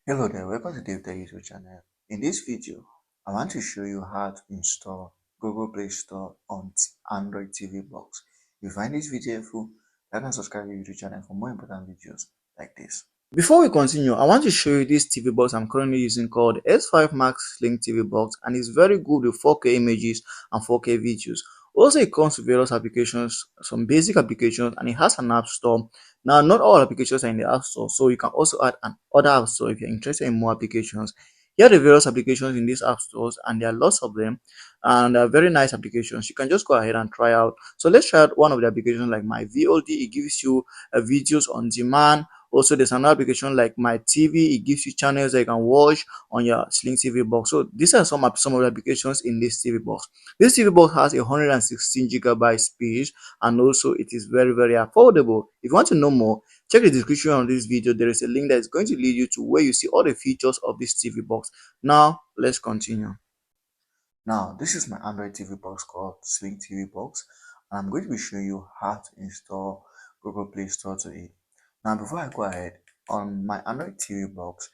Hello there, welcome to DaveTech YouTube channel. In this video, I want to show you how to install Google Play Store on Android TV box. If you find this video helpful, like and subscribe to the YouTube channel for more important videos like this. Before we continue, I want to show you this TV box I'm currently using called S5 Max Sling TV box, and it's very good with 4K images and 4K videos. Also, it comes with various applications, some basic applications, and it has an app store. Now, not all applications are in the app store, so you can also add an other app store if you're interested in more applications. Here are the various applications in these app stores, and there are lots of them, and they're very nice applications. You can just go ahead and try out. So let's try out one of the applications like my VOD. It gives you videos on demand. Also, there's another application like my TV. It gives you channels that you can watch on your Sling TV box. So these are some of the applications in this TV box. This TV box has a 116 gigabyte space, and also it is very affordable. If you want to know more, check the description on this video. There is a link that is going to lead you to where you see all the features of this TV box. Now let's continue. Now this is my Android TV box called Sling TV box, and I'm going to be showing you how to install Google Play Store to it. Now before I go ahead, on my Android TV box,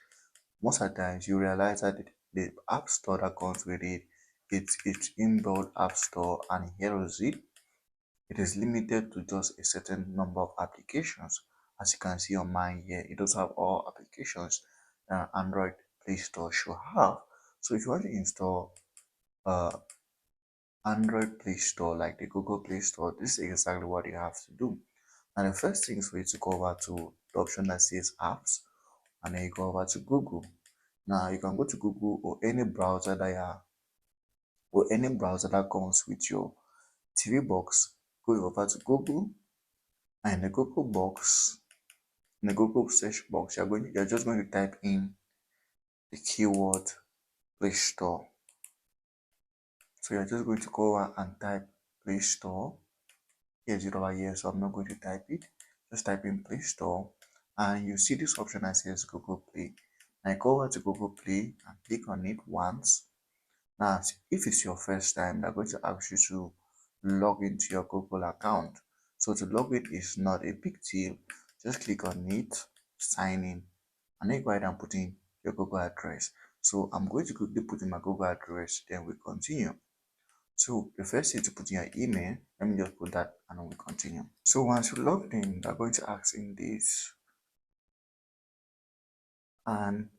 most of the times you realize that the app store that comes with it, it's inbuilt app store, and here is it. It is limited to just a certain number of applications. As you can see on mine here, it does have all applications that Android Play Store should have. So if you want to install Android Play Store like the Google Play Store, this is exactly what you have to do. And the first thing is for you to go over to the option that says apps, and then you go over to Google. Now you can go to Google or any browser that comes with your TV box. Go over to Google, and in the Google box, in the Google search box, you're just going to type in the keyword Play Store. So you're just going to go over and type Play Store. Here's it over here, so I'm not going to type it. Just type in Play Store, and you see this option that says Google Play. Now go over to Google Play and click on it once. Now, if it's your first time, they're going to ask you to log into your Google account. So to log in is not a big deal. Just click on it, sign in, and then go ahead and put in your Google address. So I'm going to quickly put in my Google address, then we continue. So the first is to put in your email. Let me just put that and then we continue. So once you logged in, they're going to ask in this, and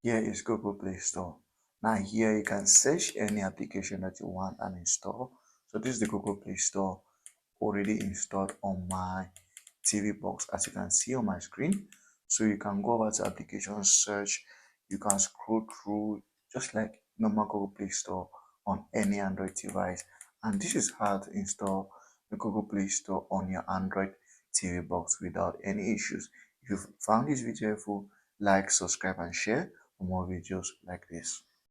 here is Google Play Store. Now here you can search any application that you want and install. So this is the Google Play Store already installed on my TV box, as you can see on my screen. So you can go over to application search, you can scroll through just like normal Google Play Store on any Android device. And this is how to install the Google Play Store on your Android TV box without any issues. If you found this video helpful, like, subscribe, and share for more videos like this.